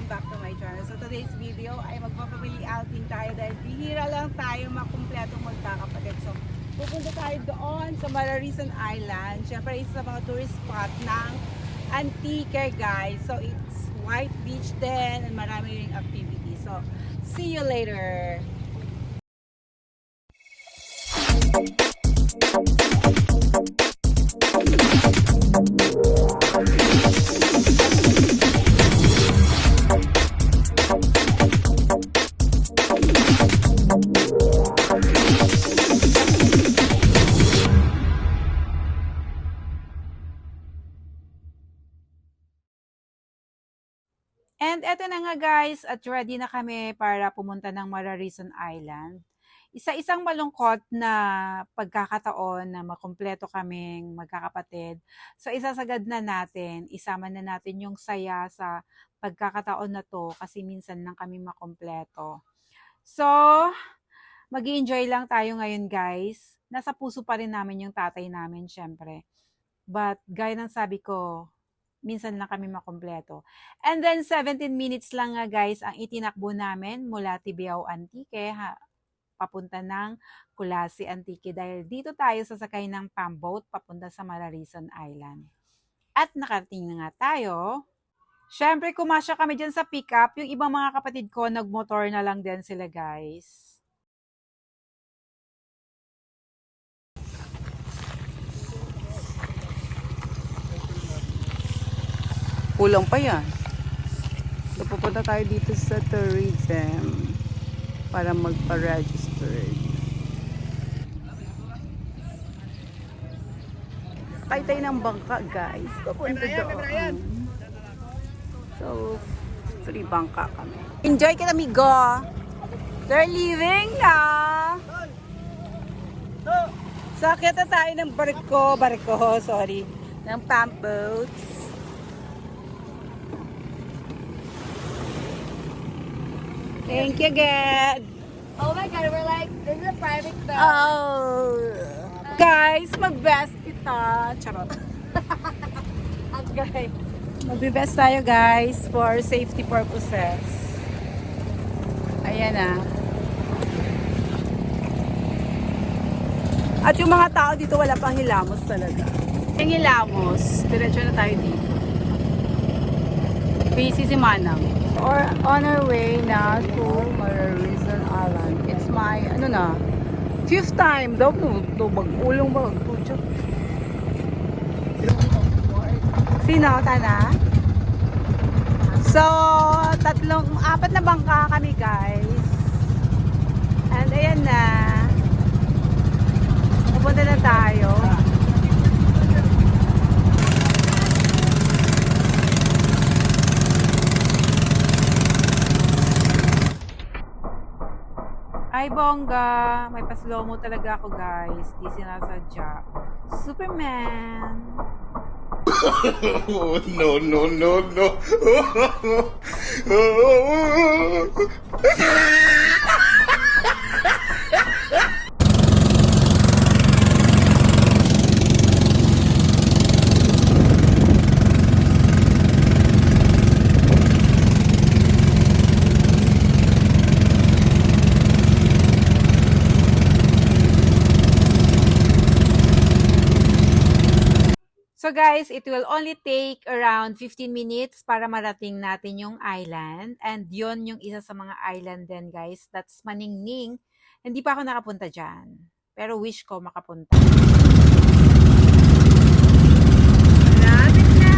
welcome back to my channel. So today's video ay magpapamili outing tayo dahil bihira lang tayo makumpletong magkakapatid. So pupunta tayo doon sa Mararison Island. Siyempre isa sa mga tourist spot ng Antique, guys. So it's white beach din and marami ring activity. So see you later. And eto na nga guys, at ready na kami para pumunta ng Mararison Island. Isa-isang malungkot na pagkakataon na makumpleto kaming magkakapatid. So isasagad na natin, isama na natin yung saya sa pagkakataon na to kasi minsan lang kami makumpleto. So, mag-i-enjoy lang tayo ngayon guys. Nasa puso pa rin namin yung tatay namin syempre. But gaya ng sabi ko, minsan lang kami makumpleto. And then 17 minutes lang nga guys ang itinakbo namin mula Tibiao Antique papunta ng Kulasi Antique dahil dito tayo sasakay ng pamboat papunta sa Mararison Island. At nakarating na nga tayo. Syempre kumasya kami dyan sa pickup. Yung ibang mga kapatid ko nagmotor na lang din sila guys. Kulang pa yan. So, pupunta tayo dito sa tourism para magpa-register. Tayo ng bangka, guys. Pupunta doon. So, free bangka kami. Enjoy ka, amigo! They're leaving na! Sakit na tayo ng barko, sorry. Ng pump boats. Thank you, God. Oh my God, we're like, this is a private boat. Oh. Guys, mag-best kita. Charot. That's great. Mag-best tayo, guys, for safety purposes. Ayan na. At yung mga tao dito, wala pang hilamos talaga. Yung hilamos, diretso na tayo dito. Busy si Manang. Or on our way na to Mararison Island. It's my, fifth time daw. Ito, mag-ulong ba? Mag-tucho. Sino? Tana? So, apat na bangka kami, guys. And ayan na. Pupunta na tayo. Ay, bongga. May pa-slow mo talaga ako, guys. Di sinasadya. Superman. No, no, no, no. So guys, it will only take around 15 minutes para marating natin yung island. And yon yung isa sa mga island din guys. That's Maningning. Hindi pa ako nakapunta dyan. Pero wish ko makapunta. Malapit na!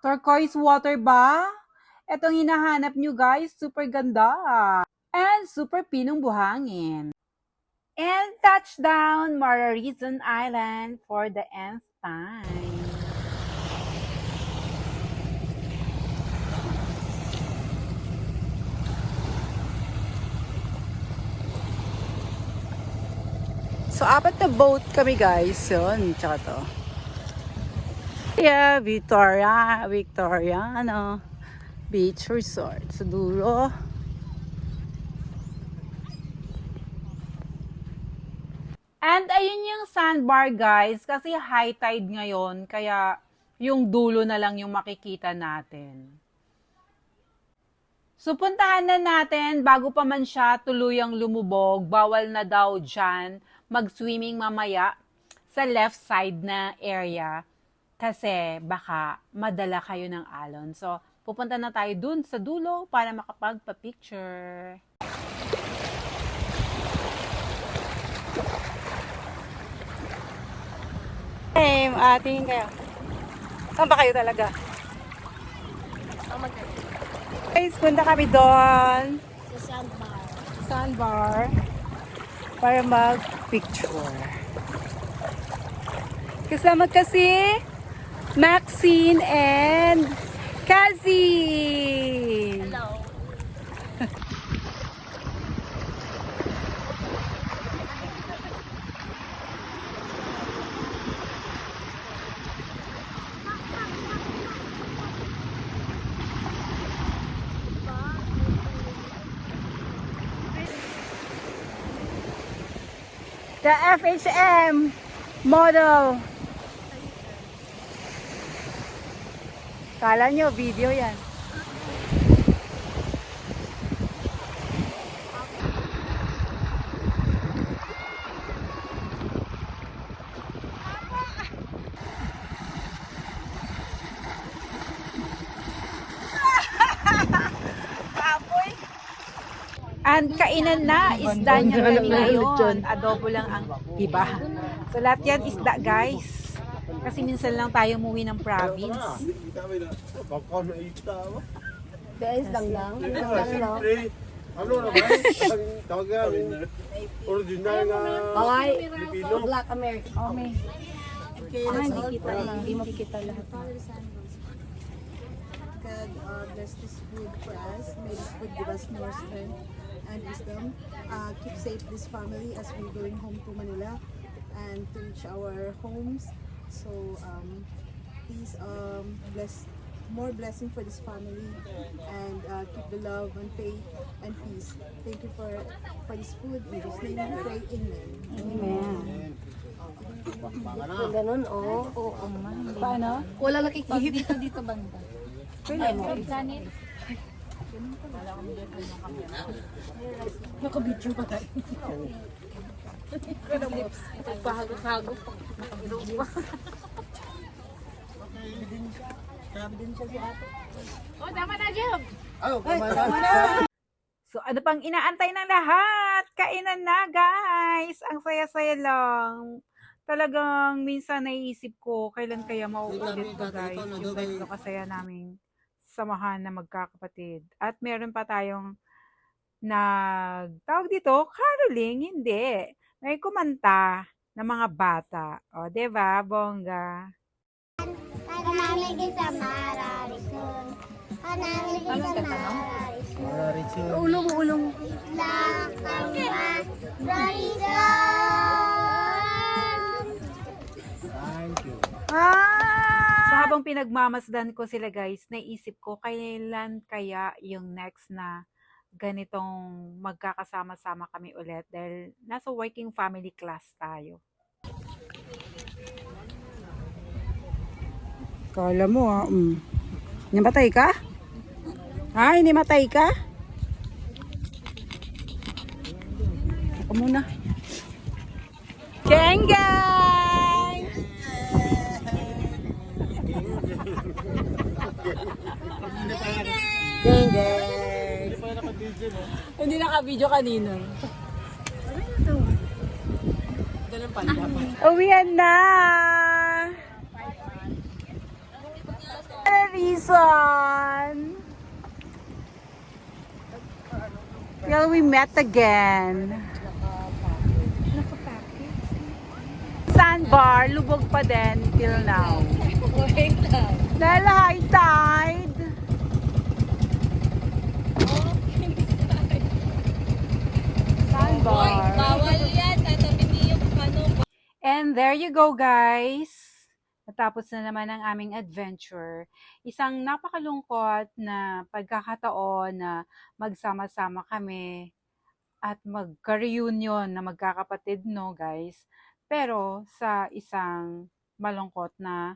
Turquoise water ba? Etong hinahanap nyo guys, super ganda. And super pinong buhangin. And touchdown, Mararison Island for the nth time. So, apat na boat kami guys. Yun, tsaka to. Yeah, Victoriano Beach Resort sa dulo. And ayun yung sandbar guys, kasi high tide ngayon, kaya yung dulo na lang yung makikita natin. So puntahan na natin, bago pa man siya tuluyang lumubog, bawal na daw dyan mag-swimming mamaya sa left side na area kasi baka madala kayo ng alon. So pupunta na tayo dun sa dulo para makapagpa-picture. Hey, ating kayo. Saan ba kayo talaga? Guys, punta kami doon. Sa sandbar. Sandbar. Para mag-picture. Kasama kasi Maxine and Kazi. Hello. The FHM model. Kala nyo, video yan. And kainan na, isda niya kami ngayon. Adobo lang ang iba. So lahat yan isda guys. Kasi minsan lang tayo umuwi ng province. Guys, lang. Ano na ba? Tawagan original na Baway. Pilipino. Black American. Okay. Hindi mo kita lahat. God bless this food for us. May this food give us more strength and wisdom. Keep safe this family as we're going home to Manila and to reach our homes. So please bless more blessing for this family and keep the love and faith and peace. Thank you for this food. In Jesus' name we pray. Amen. Amen. Ganun, oh. Paano? Wala nakikita. Dito banda. Pwede mo. Nakabidyo pa tayo. Pahagop-hagop. Oh, tama na, Jeb. So ano pang inaantay ng lahat? Kainan na guys! Ang saya-saya lang. Talagang minsan naiisip ko kailan kaya mauulit to guys. Yung ganito kasaya naming samahan na magkakapatid. At meron pa tayong tawag dito, caroling, hindi. May kumanta ng mga bata. O, diba, bongga? Kanamig sa Mararison. Kanamig sa Mararison. Ulong. Lakamba Mararison. So habang pinagmamasdan ko sila guys, naisip ko kailan kaya yung next na ganitong magkakasama-sama kami ulit dahil nasa working family class tayo. Kala mo Namatay ka? Ha? Inimatay ka? Ako muna. Geng-geng! Hindi naka-video kanina. Uwian na! Reason! Till we met again. Sandbar, lubog pa din till now. Wait lang. Dahil high tide. Sandbar. Bawal yan. Tatabi niyo ano. And there you go, guys. Natapos na naman ang aming adventure. Isang napakalungkot na pagkakataon na magsama-sama kami at magka-reunion na magkakapatid, no, guys? Pero sa isang malungkot na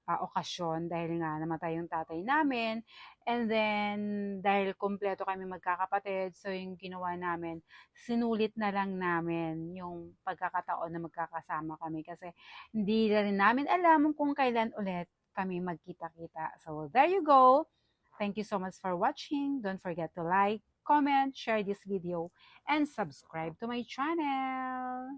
okasyon dahil nga namatay yung tatay namin. And then, dahil kumpleto kami magkakapatid, so yung ginawa namin, sinulit na lang namin yung pagkakataon na magkakasama kami kasi hindi na rin namin alam kung kailan ulit kami magkita-kita. So, there you go. Thank you so much for watching. Don't forget to like, comment, share this video, and subscribe to my channel.